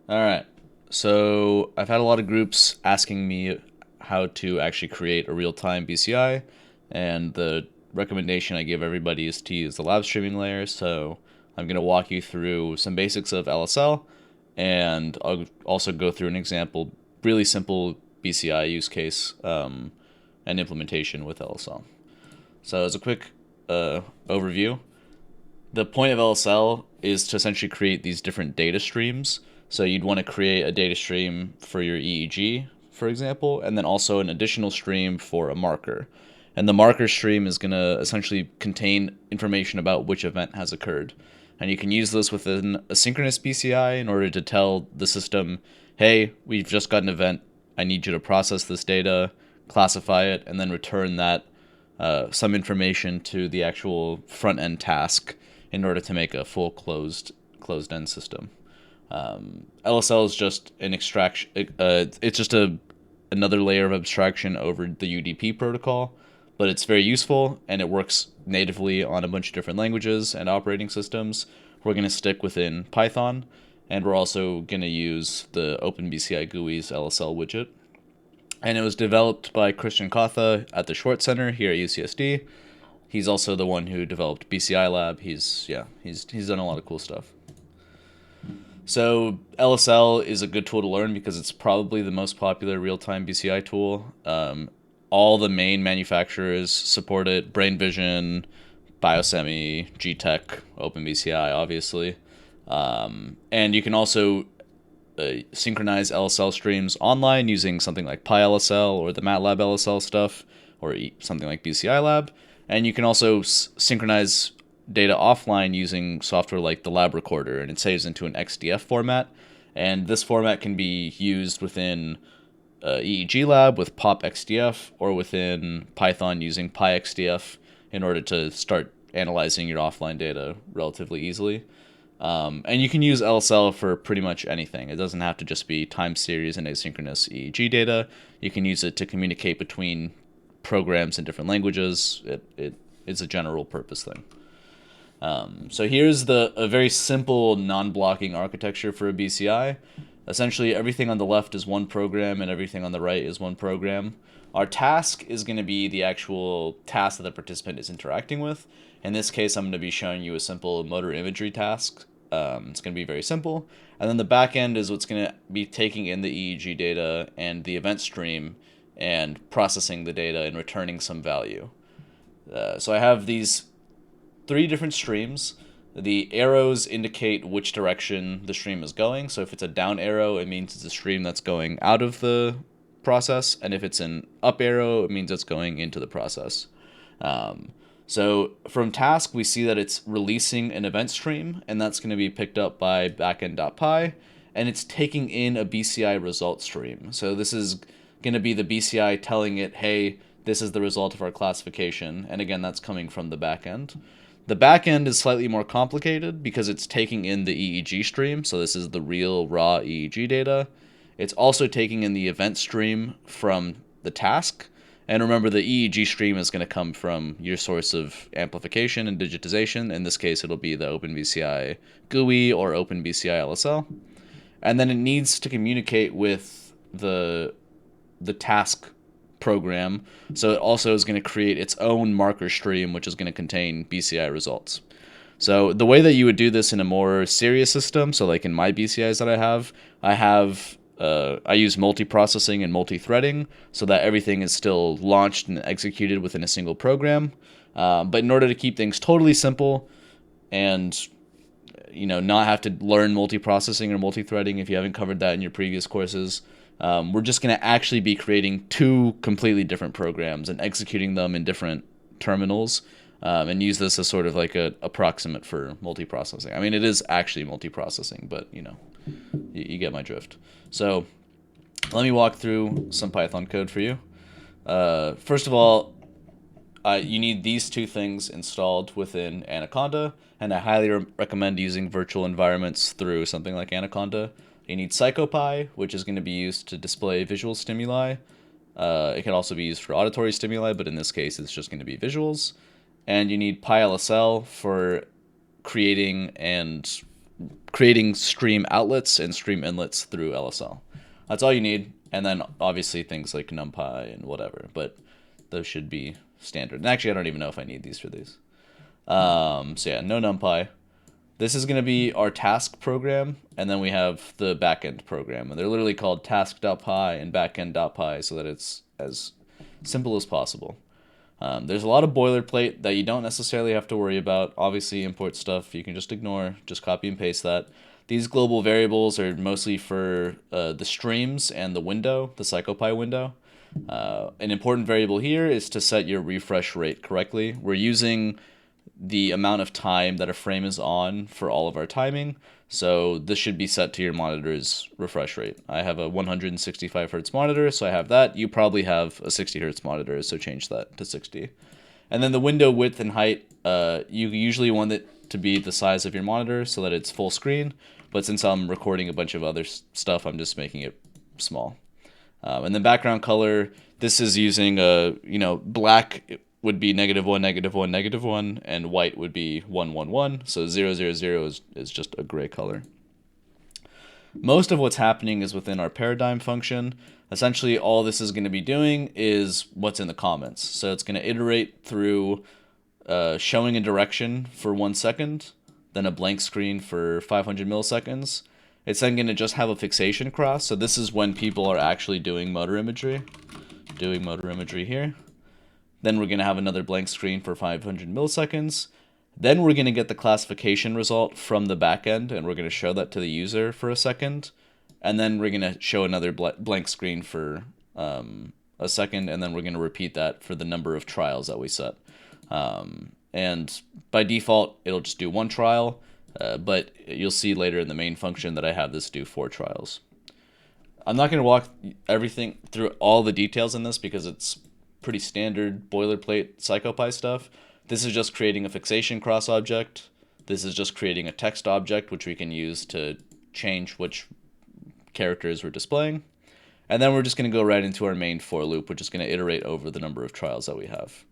All right. So I've had a lot of groups asking me how to actually create a real-time BCI, and the recommendation I give everybody is to use the LabStreamingLayer. So I'm going to walk you through some basics of LSL, and I'll also go through an example, really simple BCI use case and implementation with LSL. So as a quick overview, the point of LSL is to essentially create these different data streams. So you'd want to create a data stream for your EEG, for example, and then also an additional stream for a marker. And the marker stream is going to essentially contain information about which event has occurred. And you can use this within a synchronous BCI in order to tell the system, hey, we've just got an event. I need you to process this data, classify it, and then return that some information to the actual front end task in order to make a full closed end system. LSL is just an extraction. It's just another layer of abstraction over the UDP protocol, but it's very useful and it works natively on a bunch of different languages and operating systems. We're going to stick within Python, and we're also going to use the OpenBCI GUI's LSL widget. And it was developed by Christian Kotha at the Schwartz Center here at UCSD. He's also the one who developed BCI Lab. He's done a lot of cool stuff. So LSL is a good tool to learn because it's probably the most popular real-time BCI tool. All the main manufacturers support it: Brain Vision, Biosemi, GTech, OpenBCI, obviously. And you can also synchronize LSL streams online using something like PyLSL or the MATLAB LSL stuff, or something like BCI Lab. And you can also synchronize data offline using software like the Lab Recorder, and it saves into an XDF format. And this format can be used within EEG Lab with PopXDF, or within Python using PyXDF in order to start analyzing your offline data relatively easily. And you can use LSL for pretty much anything. It doesn't have to just be time series and asynchronous EEG data. You can use it to communicate between programs in different languages. It's a general purpose thing. So here's a very simple non-blocking architecture for a BCI. Essentially, everything on the left is one program and everything on the right is one program. Our task is going to be the actual task that the participant is interacting with. In this case, I'm going to be showing you a simple motor imagery task. It's going to be very simple. And then the backend is what's going to be taking in the EEG data and the event stream and processing the data and returning some value. So I have these three different streams. The arrows indicate which direction the stream is going. So if it's a down arrow, it means it's a stream that's going out of the process. And if it's an up arrow, it means it's going into the process. So from task, we see that it's releasing an event stream, and that's going to be picked up by backend.py, and it's taking in a BCI result stream. So this is going to be the BCI telling it, hey, this is the result of our classification. And again, that's coming from the backend. The backend is slightly more complicated because it's taking in the EEG stream. So this is the real raw EEG data. It's also taking in the event stream from the task. And remember, the EEG stream is going to come from your source of amplification and digitization. In this case, it'll be the OpenBCI GUI or OpenBCI LSL. And then it needs to communicate with the task program. So it also is going to create its own marker stream, which is going to contain BCI results. So the way that you would do this in a more serious system, so like in my BCIs that I use multiprocessing and multi-threading so that everything is still launched and executed within a single program. But in order to keep things totally simple and not have to learn multiprocessing or multi-threading if you haven't covered that in your previous courses, we're just going to actually be creating two completely different programs and executing them in different terminals, and use this as sort of like a approximate for multiprocessing. I mean, it is actually multiprocessing, but you get my drift. So let me walk through some Python code for you. First of all, you need these two things installed within Anaconda, and I highly recommend using virtual environments through something like Anaconda. You need PsychoPy, which is going to be used to display visual stimuli. It can also be used for auditory stimuli, but in this case, it's just going to be visuals. And you need PyLSL for creating and creating stream outlets and stream inlets through LSL. That's all you need. And then obviously things like NumPy and whatever, but those should be standard. And actually, I don't even know if I need these for these. So yeah, no NumPy. This is going to be our task program, and then we have the backend program. And they're literally called task.py and backend.py so that it's as simple as possible. There's a lot of boilerplate that you don't necessarily have to worry about. Obviously, import stuff you can just ignore, just copy and paste that. These global variables are mostly for the streams and the window, the CyclePy window. An important variable here is to set your refresh rate correctly. We're using the amount of time that a frame is on for all of our timing. So this should be set to your monitor's refresh rate. I have a 165 hertz monitor, so I have that. You probably have a 60 hertz monitor, so change that to 60. And then the window width and height, you usually want it to be the size of your monitor so that it's full screen. But since I'm recording a bunch of other stuff, I'm just making it small. And then background color, this is using black would be -1, -1, -1, and white would be 1, 1, 1. So 0, 0, 0 is just a gray color. Most of what's happening is within our paradigm function. Essentially, all this is going to be doing is what's in the comments. So it's going to iterate through showing a direction for 1 second, then a blank screen for 500 milliseconds. It's then going to just have a fixation cross. So this is when people are actually doing motor imagery. Doing motor imagery here. Then we're going to have another blank screen for 500 milliseconds. Then we're going to get the classification result from the backend, and we're going to show that to the user for a second. And then we're going to show another blank screen for a second, and then we're going to repeat that for the number of trials that we set. And by default, it'll just do 1 trial, but you'll see later in the main function that I have this do 4 trials. I'm not going to walk everything through all the details in this because it's pretty standard boilerplate CyclePy stuff. This is just creating a fixation cross object. This is just creating a text object, which we can use to change which characters we're displaying. And then we're just going to go right into our main for loop, which is going to iterate over the number of trials that we have.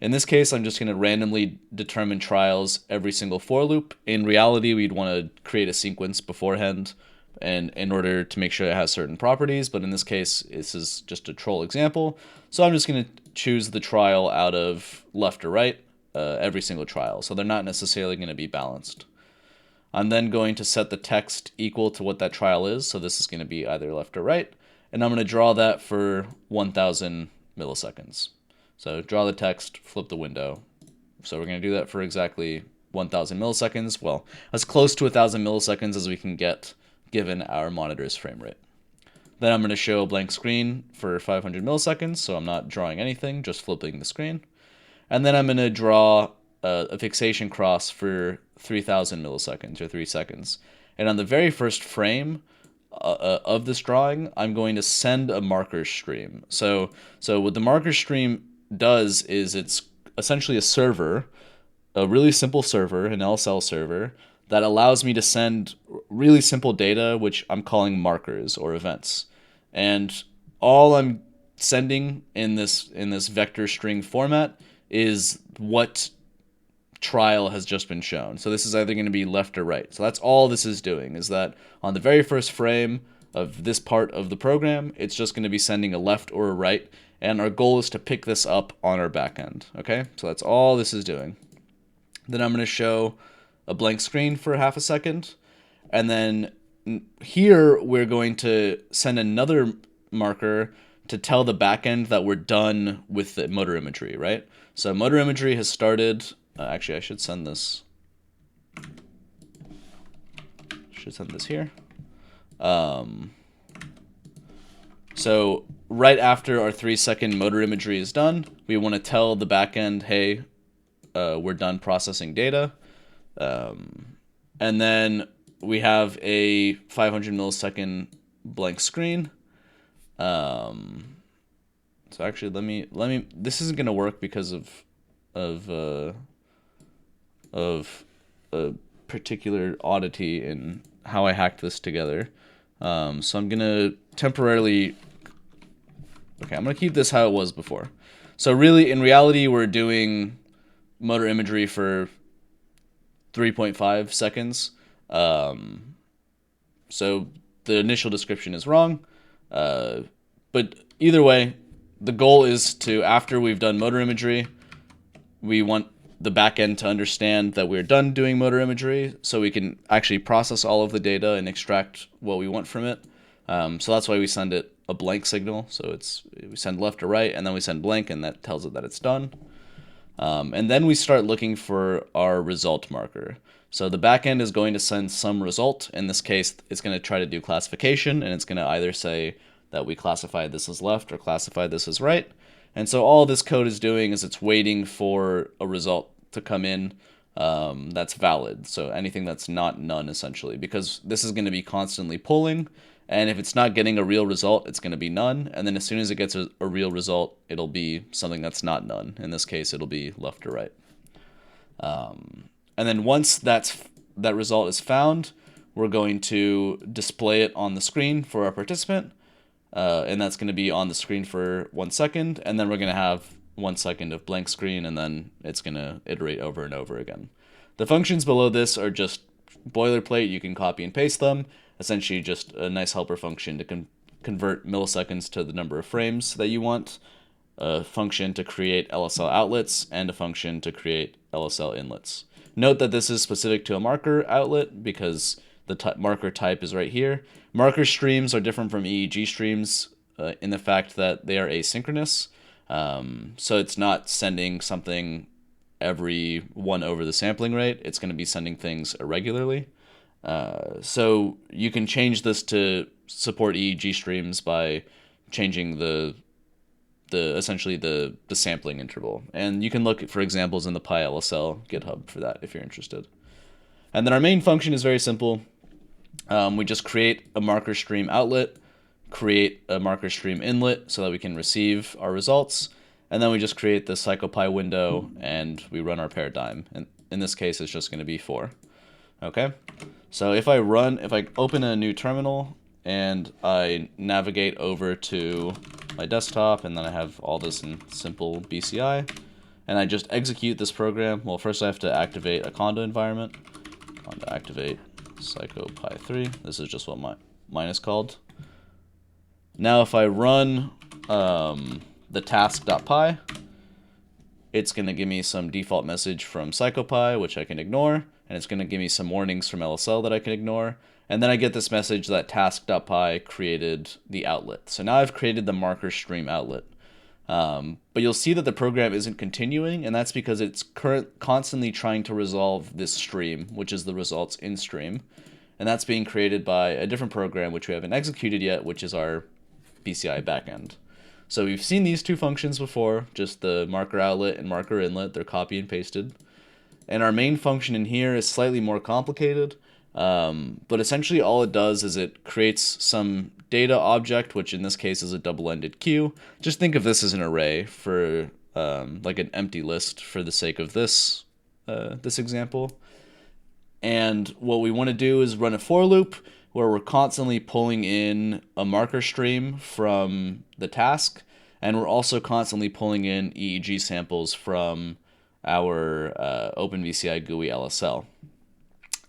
In this case, I'm just going to randomly determine trials every single for loop. In reality, we'd want to create a sequence beforehand and in order to make sure it has certain properties, but in this case, this is just a troll example. So I'm just going to choose the trial out of left or right, every single trial. So they're not necessarily going to be balanced. I'm then going to set the text equal to what that trial is. So this is going to be either left or right. And I'm going to draw that for 1000 milliseconds. So draw the text, flip the window. So we're going to do that for exactly 1000 milliseconds. Well, as close to 1000 milliseconds as we can get given our monitor's frame rate. Then I'm going to show a blank screen for 500 milliseconds, so I'm not drawing anything, just flipping the screen. And then I'm going to draw a fixation cross for 3000 milliseconds, or 3 seconds. And on the very first frame of this drawing, I'm going to send a marker stream. So what the marker stream does is it's essentially a server, a really simple server, an LSL server, that allows me to send really simple data, which I'm calling markers or events. And all I'm sending in this vector string format is what trial has just been shown. So this is either going to be left or right. So that's all this is doing, is that on the very first frame of this part of the program, it's just going to be sending a left or a right. And our goal is to pick this up on our backend. Okay, so that's all this is doing. Then I'm going to show a blank screen for half a second. And then here we're going to send another marker to tell the backend that we're done with the motor imagery, right? So motor imagery has started. Actually, I should send this. Should send this here. So right after our 3-second motor imagery is done, we want to tell the backend, hey, we're done processing data. And then we have a 500 millisecond blank screen. So actually, let me. This isn't gonna work because of a particular oddity in how I hacked this together. So I'm gonna temporarily. Okay, I'm gonna keep this how it was before. So really, in reality, we're doing motor imagery for 3.5 seconds. So the initial description is wrong. But either way, the goal is to, after we've done motor imagery, we want the backend to understand that we're done doing motor imagery so we can actually process all of the data and extract what we want from it. So that's why we send it a blank signal. So we send left or right, and then we send blank, and that tells it that it's done. And then we start looking for our result marker. So the backend is going to send some result. In this case, it's going to try to do classification, and it's going to either say that we classified this as left or classified this as right. And so all this code is doing is it's waiting for a result to come in that's valid. So anything that's not none, essentially, because this is going to be constantly pulling. And if it's not getting a real result, it's going to be none. And then as soon as it gets a real result, it'll be something that's not none. In this case, it'll be left or right. And then once that result is found, we're going to display it on the screen for our participant. And that's going to be on the screen for 1 second. And then we're going to have 1 second of blank screen, and then it's going to iterate over and over again. The functions below this are just boilerplate. You can copy and paste them. Essentially just a nice helper function to convert milliseconds to the number of frames that you want, a function to create LSL outlets, and a function to create LSL inlets. Note that this is specific to a marker outlet because the marker type is right here. Marker streams are different from EEG streams in the fact that they are asynchronous. So it's not sending something every 1 over the sampling rate. It's going to be sending things irregularly. So you can change this to support EEG streams by changing essentially the sampling interval. And you can look for examples in the PyLSL GitHub for that if you're interested. And then our main function is very simple. We just create a marker stream outlet, create a marker stream inlet so that we can receive our results, and then we just create the CyclePy window and we run our paradigm. And in this case, it's just going to be 4. Okay, so if I open a new terminal and I navigate over to my desktop, and then I have all this in simple BCI, and I just execute this program. Well, first I have to activate a Conda environment. Conda activate CyclePy3. This is just what mine is called. Now if I run the task.py, it's going to give me some default message from CyclePy, which I can ignore, and it's going to give me some warnings from LSL that I can ignore. And then I get this message that task.py created the outlet. So now I've created the marker stream outlet. But you'll see that the program isn't continuing, and that's because it's constantly trying to resolve this stream, which is the results in stream. And that's being created by a different program, which we haven't executed yet, which is our BCI backend. So we've seen these two functions before, just the marker outlet and marker inlet. They're copy and pasted. And our main function in here is slightly more complicated. But essentially all it does is it creates some data object, which in this case is a double-ended queue. Just think of this as an array for like an empty list for the sake of this example. And what we want to do is run a for loop where we're constantly pulling in a marker stream from the task, and we're also constantly pulling in EEG samples from our OpenBCI GUI LSL.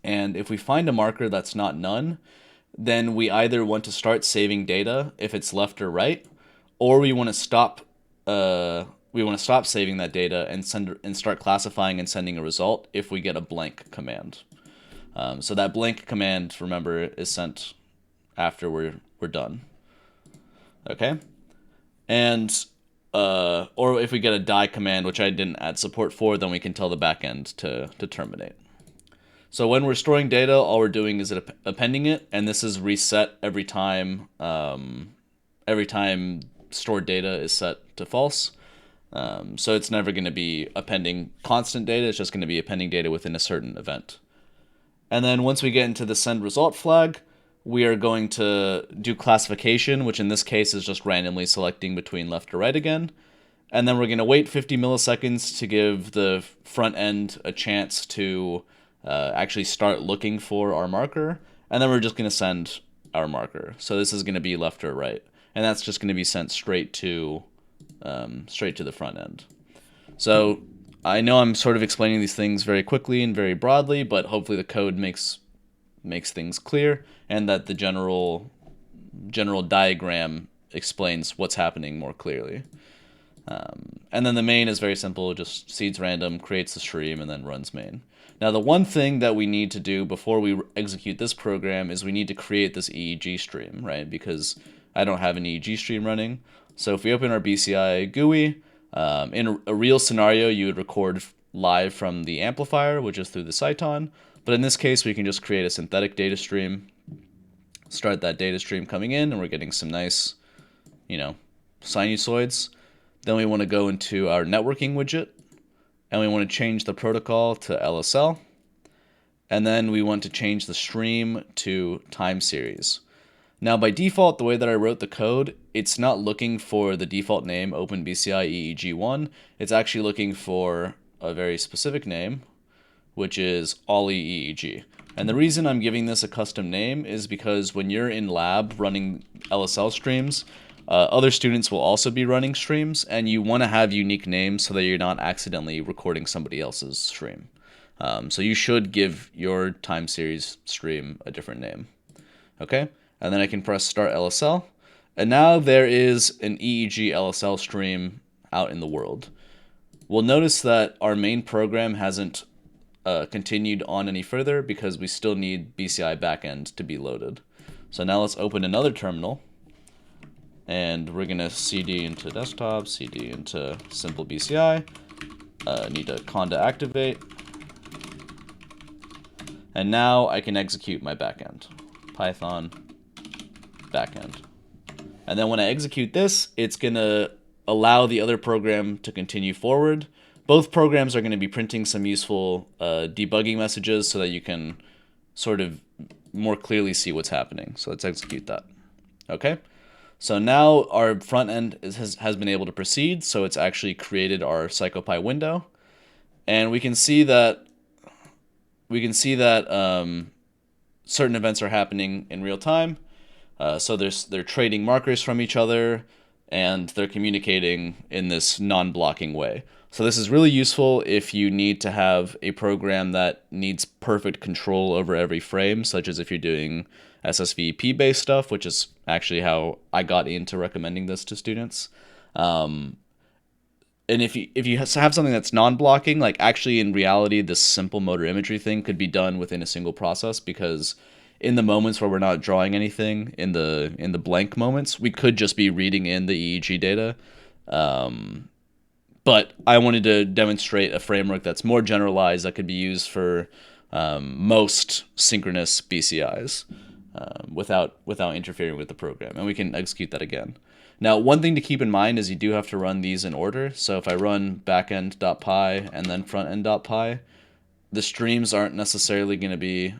And if we find a marker that's not none, then we either want to start saving data if it's left or right, or we want to stop saving that data and start classifying and sending a result if we get a blank command. So that blank command, remember, is sent after we're done. Okay, and or if we get a die command, which I didn't add support for, then we can tell the backend to terminate. So when we're storing data, all we're doing is appending it, and this is reset every time stored data is set to false. So it's never going to be appending constant data. It's just going to be appending data within a certain event. And then once we get into the send result flag, we are going to do classification, which in this case is just randomly selecting between left or right again. And then we're going to wait 50 milliseconds to give the front end a chance to actually start looking for our marker. And then we're just going to send our marker. So this is going to be left or right. And that's just going to be sent straight to the front end. So I know I'm sort of explaining these things very quickly and very broadly, but hopefully the code makes makes things clear, and that the general diagram explains what's happening more clearly. And then the main is very simple, just seeds random, creates the stream, and then runs main. Now the one thing that we need to do before we execute this program is we need to create this EEG stream, right? Because I don't have an EEG stream running. So if we open our BCI GUI, in a real scenario, you would record live from the amplifier, which is through the Cyton. But in this case, we can just create a synthetic data stream, start that data stream coming in, and we're getting some nice, sinusoids. Then we want to go into our networking widget, and we want to change the protocol to LSL. And then we want to change the stream to time series. Now, by default, the way that I wrote the code, it's not looking for the default name OpenBCI EEG1. It's actually looking for a very specific name, which is Ollie EEG. And the reason I'm giving this a custom name is because when you're in lab running LSL streams, other students will also be running streams, and you want to have unique names so that you're not accidentally recording somebody else's stream. So you should give your time series stream a different name. Okay? And then I can press start LSL. And now there is an EEG LSL stream out in the world. We'll notice that our main program hasn't continued on any further because we still need BCI backend to be loaded. So now let's open another terminal. And we're going to CD into desktop, CD into simple BCI. Need a conda activate. And now I can execute my backend. Python backend. And then when I execute this, it's going to allow the other program to continue forward. Both programs are going to be printing some useful debugging messages so that you can sort of more clearly see what's happening. So let's execute that. Okay. So now our front end has been able to proceed. So it's actually created our CyclePy window. And we can see that certain events are happening in real time. So they're trading markers from each other, and they're communicating in this non-blocking way. So this is really useful if you need to have a program that needs perfect control over every frame, such as if you're doing SSVP-based stuff, which is actually how I got into recommending this to students. And if you have something that's non-blocking, like actually in reality, this simple motor imagery thing could be done within a single process, because in the moments where we're not drawing anything, in the blank moments, we could just be reading in the EEG data. But I wanted to demonstrate a framework that's more generalized that could be used for most synchronous BCIs without interfering with the program. And we can execute that again. Now, one thing to keep in mind is you do have to run these in order. So if I run backend.py and then frontend.py, the streams aren't necessarily going to be,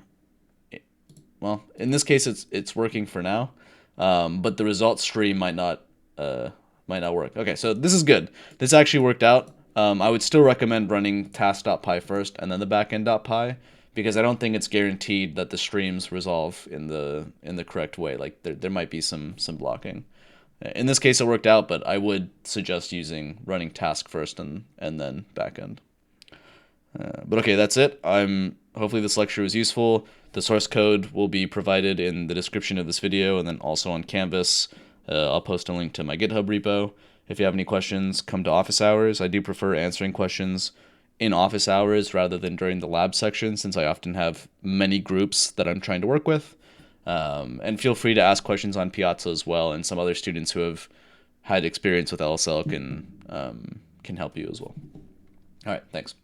well, in this case, it's working for now, but the result stream might not work. Okay, so this is good. This actually worked out. I would still recommend running task.py first and then the backend.py, because I don't think it's guaranteed that the streams resolve in the correct way. Like there might be some blocking. In this case, it worked out, but I would suggest running task first and then backend. But okay, that's it. Hopefully this lecture was useful. The source code will be provided in the description of this video and then also on Canvas. I'll post a link to my GitHub repo. If you have any questions, come to office hours. I do prefer answering questions in office hours rather than during the lab section, since I often have many groups that I'm trying to work with. And feel free to ask questions on Piazza as well, and some other students who have had experience with LSL can help you as well. All right, thanks.